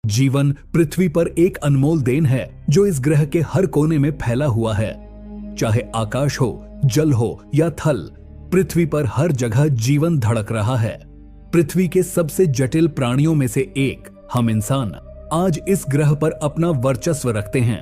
जीवन पृथ्वी पर एक अनमोल देन है जो इस ग्रह के हर कोने में फैला हुआ है। चाहे आकाश हो, जल हो या थल, पृथ्वी पर हर जगह जीवन धड़क रहा है। पृथ्वी के सबसे जटिल प्राणियों में से एक हम इंसान आज इस ग्रह पर अपना वर्चस्व रखते हैं।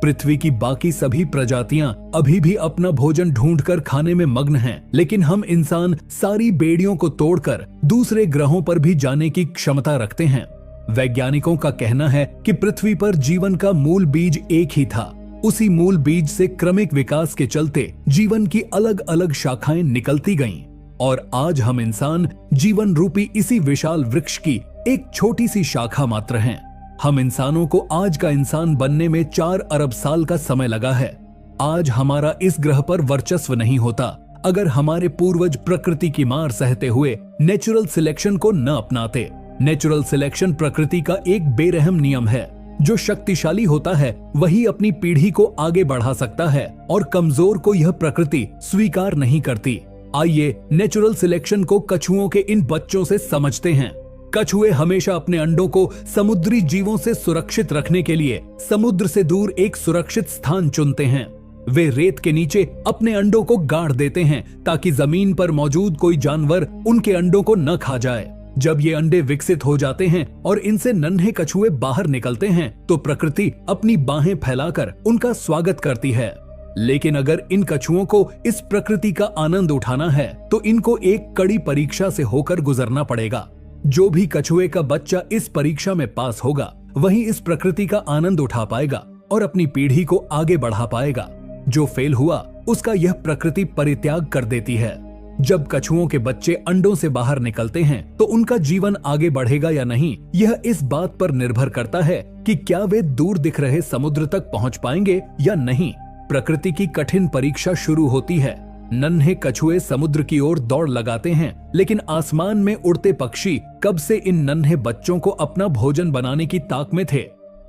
पृथ्वी की बाकी सभी प्रजातियां अभी भी अपना भोजन ढूंढकर खाने में मग्न हैं, लेकिन हम इंसान सारी बेड़ियों को तोड़कर दूसरे ग्रहों पर भी जाने की क्षमता रखते हैं। वैज्ञानिकों का कहना है कि पृथ्वी पर जीवन का मूल बीज एक ही था। उसी मूल बीज से क्रमिक विकास के चलते जीवन की अलग अलग शाखाएं निकलती गईं और आज हम इंसान जीवन रूपी इसी विशाल वृक्ष की एक छोटी सी शाखा मात्र हैं। हम इंसानों को आज का इंसान बनने में 4 अरब साल का समय लगा है। आज हमारा इस ग्रह पर वर्चस्व नहीं होता अगर हमारे पूर्वज प्रकृति की मार सहते हुए नेचुरल सिलेक्शन को न अपनाते। नेचुरल सिलेक्शन प्रकृति का एक बेरहम नियम है। जो शक्तिशाली होता है वही अपनी पीढ़ी को आगे बढ़ा सकता है और कमजोर को यह प्रकृति स्वीकार नहीं करती। आइए नेचुरल सिलेक्शन को कछुओं के इन बच्चों से समझते हैं। कछुए हमेशा अपने अंडों को समुद्री जीवों से सुरक्षित रखने के लिए समुद्र से दूर एक सुरक्षित स्थान चुनते हैं। वे रेत के नीचे अपने अंडों को गाड़ देते हैं ताकि जमीन पर मौजूद कोई जानवर उनके अंडों को न खा जाए। जब ये अंडे विकसित हो जाते हैं और इनसे नन्हे कछुए बाहर निकलते हैं तो प्रकृति अपनी बाहें फैलाकर उनका स्वागत करती है। लेकिन अगर इन कछुओं को इस प्रकृति का आनंद उठाना है तो इनको एक कड़ी परीक्षा से होकर गुजरना पड़ेगा। जो भी कछुए का बच्चा इस परीक्षा में पास होगा वही इस प्रकृति का आनंद उठा पाएगा और अपनी पीढ़ी को आगे बढ़ा पाएगा। जो फेल हुआ उसका यह प्रकृति परित्याग कर देती है। जब कछुओं के बच्चे अंडों से बाहर निकलते हैं तो उनका जीवन आगे बढ़ेगा या नहीं, यह इस बात पर निर्भर करता है कि क्या वे दूर दिख रहे समुद्र तक पहुंच पाएंगे या नहीं। प्रकृति की कठिन परीक्षा शुरू होती है। नन्हे कछुए समुद्र की ओर दौड़ लगाते हैं, लेकिन आसमान में उड़ते पक्षी कब से इन नन्हे बच्चों को अपना भोजन बनाने की ताक में थे।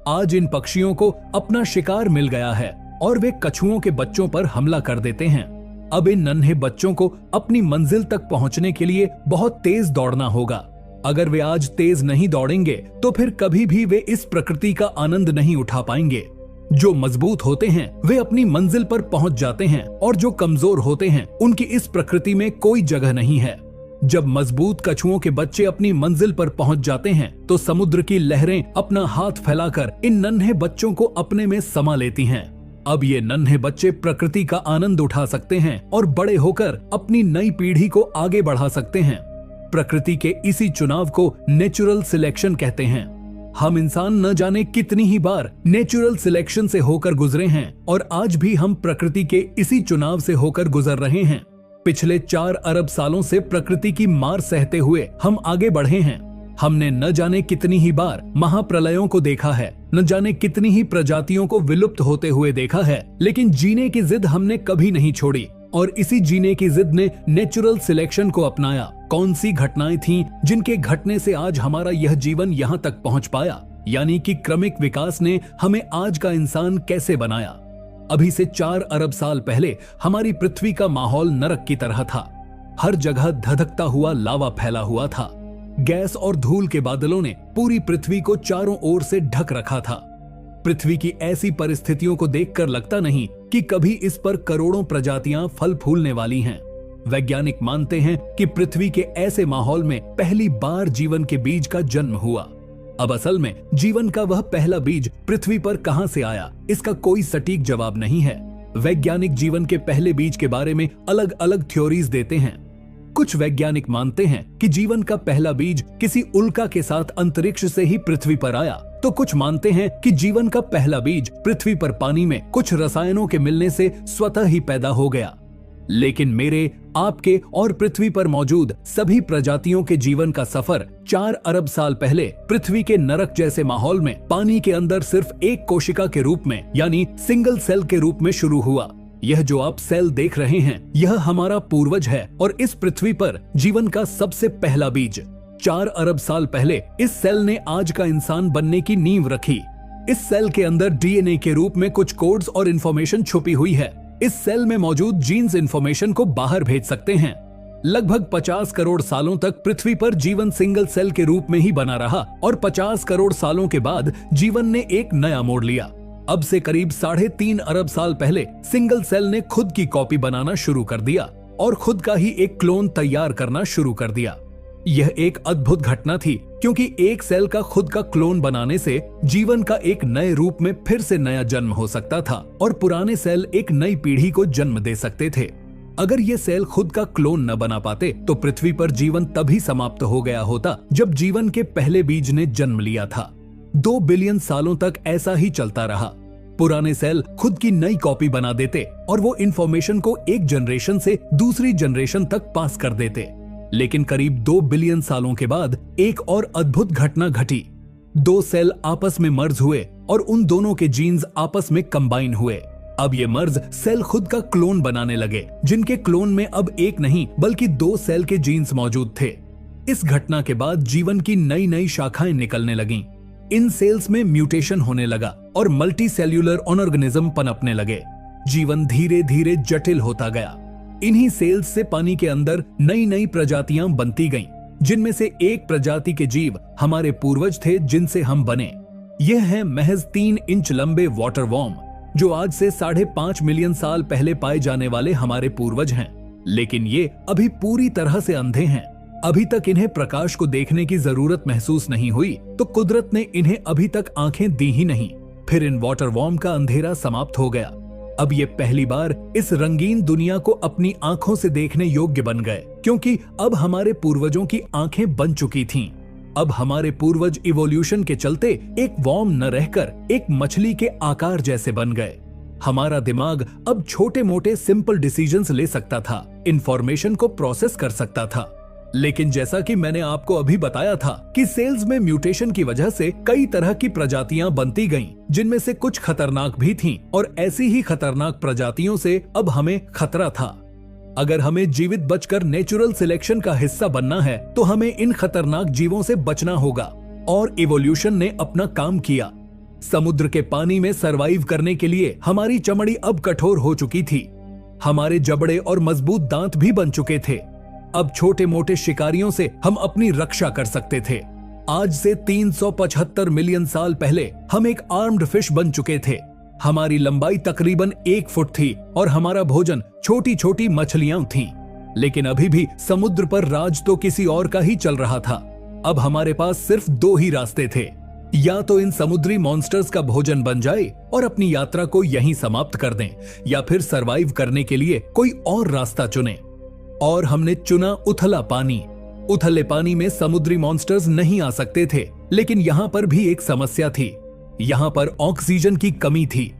आज इन पक्षियों को अपना शिकार मिल गया है और वे कछुओं के बच्चों पर हमला कर देते हैं। अब इन नन्हे बच्चों को अपनी मंजिल तक पहुंचने के लिए बहुत तेज दौड़ना होगा। अगर वे आज तेज नहीं दौड़ेंगे तो फिर कभी भी वे इस प्रकृति का आनंद नहीं उठा पाएंगे। जो मजबूत होते हैं वे अपनी मंजिल पर पहुंच जाते हैं और जो कमजोर होते हैं उनकी इस प्रकृति में कोई जगह नहीं है। जब मजबूत कछुओं के बच्चे अपनी मंजिल पर पहुंच जाते हैं तो समुद्र की लहरें अपना हाथ फैलाकर इन नन्हे बच्चों को अपने में समा लेती हैं। अब ये नन्हे बच्चे प्रकृति का आनंद उठा सकते हैं और बड़े होकर अपनी नई पीढ़ी को आगे बढ़ा सकते हैं। प्रकृति के इसी चुनाव को नेचुरल सिलेक्शन कहते हैं। हम इंसान न जाने कितनी ही बार नेचुरल सिलेक्शन से होकर गुजरे हैं और आज भी हम प्रकृति के इसी चुनाव से होकर गुजर रहे हैं। पिछले 4 अरब सालों से प्रकृति की मार सहते हुए हम आगे बढ़े हैं। हमने न जाने कितनी ही बार महाप्रलयों को देखा है, न जाने कितनी ही प्रजातियों को विलुप्त होते हुए देखा है, लेकिन जीने की जिद हमने कभी नहीं छोड़ी और इसी जीने की जिद ने नेचुरल सिलेक्शन को अपनाया। कौन सी घटनाएं थीं जिनके घटने से आज हमारा यह जीवन यहाँ तक पहुँच पाया, यानी कि क्रमिक विकास ने हमें आज का इंसान कैसे बनाया। अभी से 4 अरब साल पहले हमारी पृथ्वी का माहौल नरक की तरह था। हर जगह धधकता हुआ लावा फैला हुआ था। गैस और धूल के बादलों ने पूरी पृथ्वी को चारों ओर से ढक रखा था। पृथ्वी की ऐसी परिस्थितियों को देखकर लगता नहीं कि कभी इस पर करोड़ों प्रजातियां फल फूलने वाली हैं। वैज्ञानिक मानते हैं कि पृथ्वी के ऐसे माहौल में पहली बार जीवन के बीज का जन्म हुआ। अब असल में जीवन का वह पहला बीज पृथ्वी पर कहां से आया, इसका कोई सटीक जवाब नहीं है। वैज्ञानिक जीवन के पहले बीज के बारे में अलग अलग थ्योरीज देते हैं। कुछ वैज्ञानिक मानते हैं कि जीवन का पहला बीज किसी उल्का के साथ अंतरिक्ष से ही पृथ्वी पर आया, तो कुछ मानते हैं कि जीवन का पहला बीज पृथ्वी पर पानी में कुछ रसायनों के मिलने से स्वतः ही पैदा हो गया। लेकिन मेरे, आपके और पृथ्वी पर मौजूद सभी प्रजातियों के जीवन का सफर 4 अरब साल पहले पृथ्वी के नरक जैसे माहौल में पानी के अंदर सिर्फ एक कोशिका के रूप में, यानी सिंगल सेल के रूप में शुरू हुआ। यह जो आप सेल देख रहे हैं यह हमारा पूर्वज है और इस पृथ्वी पर जीवन का सबसे पहला बीज 4 अरब साल पहले इस सेल ने आज का इंसान बनने की नींव रखी। इस सेल के अंदर डीएनए के रूप में कुछ कोड्स और इंफॉर्मेशन छुपी हुई है। इस सेल में मौजूद जीन्स इंफॉर्मेशन को बाहर भेज सकते हैं। लगभग 50 करोड़ सालों तक पृथ्वी पर जीवन सिंगल सेल के रूप में ही बना रहा और 50 करोड़ सालों के बाद जीवन ने एक नया मोड़ लिया। अब से करीब 3.5 अरब साल पहले सिंगल सेल ने खुद की कॉपी बनाना शुरू कर दिया और खुद का ही एक क्लोन तैयार करना शुरू कर दिया। यह एक अद्भुत घटना थी, क्योंकि एक सेल का खुद का क्लोन बनाने से जीवन का एक नए रूप में फिर से नया जन्म हो सकता था और पुराने सेल एक नई पीढ़ी को जन्म दे सकते थे। अगर ये सेल खुद का क्लोन न बना पाते तो पृथ्वी पर जीवन तभी समाप्त हो गया होता जब जीवन के पहले बीज ने जन्म लिया था। 2 बिलियन सालों तक ऐसा ही चलता रहा। पुराने सेल खुद की नई कॉपी बना देते और वो इंफॉर्मेशन को एक जनरेशन से दूसरी जनरेशन तक पास कर देते। लेकिन करीब 2 बिलियन सालों के बाद एक और अद्भुत घटना घटी। 2 सेल आपस में मर्ज हुए और उन दोनों के जीन्स आपस में कंबाइन हुए। अब ये मर्ज सेल खुद का क्लोन बनाने लगे, जिनके क्लोन में अब एक नहीं बल्कि 2 सेल के जीन्स मौजूद थे। इस घटना के बाद जीवन की नई नई शाखाएं निकलने लगीं। इन सेल्स में म्यूटेशन होने लगा और मल्टी सेल्यूलर ऑर्गेनिज्म पनपने लगे। जीवन धीरे धीरे जटिल होता गया। इन्हीं सेल्स से पानी के अंदर नई नई प्रजातियां बनती गईं, जिनमें से एक प्रजाति के जीव हमारे पूर्वज थे, जिनसे हम बने। यह है महज 3 इंच लंबे वाटर वॉर्म, जो आज से 5.5 मिलियन साल पहले पाए जाने वाले हमारे पूर्वज हैं। लेकिन ये अभी पूरी तरह से अंधे हैं। अभी तक इन्हें प्रकाश को देखने की जरूरत महसूस नहीं हुई, तो कुदरत ने इन्हें अभी तक आंखें दी ही नहीं। फिर इन वाटर वॉर्म का अंधेरा समाप्त हो गया। अब ये पहली बार इस रंगीन दुनिया को अपनी आंखों से देखने योग्य बन गए, क्योंकि अब हमारे पूर्वजों की आंखें बन चुकी थीं। अब हमारे पूर्वज इवोल्यूशन के चलते एक वॉर्म न रहकर एक मछली के आकार जैसे बन गए। हमारा दिमाग अब छोटे मोटे सिंपल डिसीजंस ले सकता था, इंफॉर्मेशन को प्रोसेस कर सकता था। लेकिन जैसा कि मैंने आपको अभी बताया था कि सेल्स में म्यूटेशन की वजह से कई तरह की प्रजातियां बनती गईं, जिनमें से कुछ खतरनाक भी थीं और ऐसी ही खतरनाक प्रजातियों से अब हमें खतरा था। अगर हमें जीवित बचकर नेचुरल सिलेक्शन का हिस्सा बनना है तो हमें इन खतरनाक जीवों से बचना होगा। और इवोल्यूशन ने अपना काम किया। समुद्र के पानी में सरवाइव करने के लिए हमारी चमड़ी अब कठोर हो चुकी थी। हमारे जबड़े और मजबूत दांत भी बन चुके थे। अब छोटे मोटे शिकारियों से हम अपनी रक्षा कर सकते थे। आज से 375 मिलियन साल पहले हम एक आर्म्ड फिश बन चुके थे। हमारी लंबाई तकरीबन 1 फुट थी और हमारा भोजन छोटी छोटी मछलियां थीं। लेकिन अभी भी समुद्र पर राज तो किसी और का ही चल रहा था। अब हमारे पास सिर्फ 2 ही रास्ते थे, या तो इन समुद्री मॉन्स्टर्स का भोजन बन जाए और अपनी यात्रा को यहीं समाप्त कर दें, या फिर सरवाइव करने के लिए कोई और रास्ता चुने। और हमने चुना उथला पानी। उथले पानी में समुद्री मॉन्स्टर्स नहीं आ सकते थे, लेकिन यहाँ पर भी एक समस्या थी। यहाँ पर ऑक्सीजन की कमी थी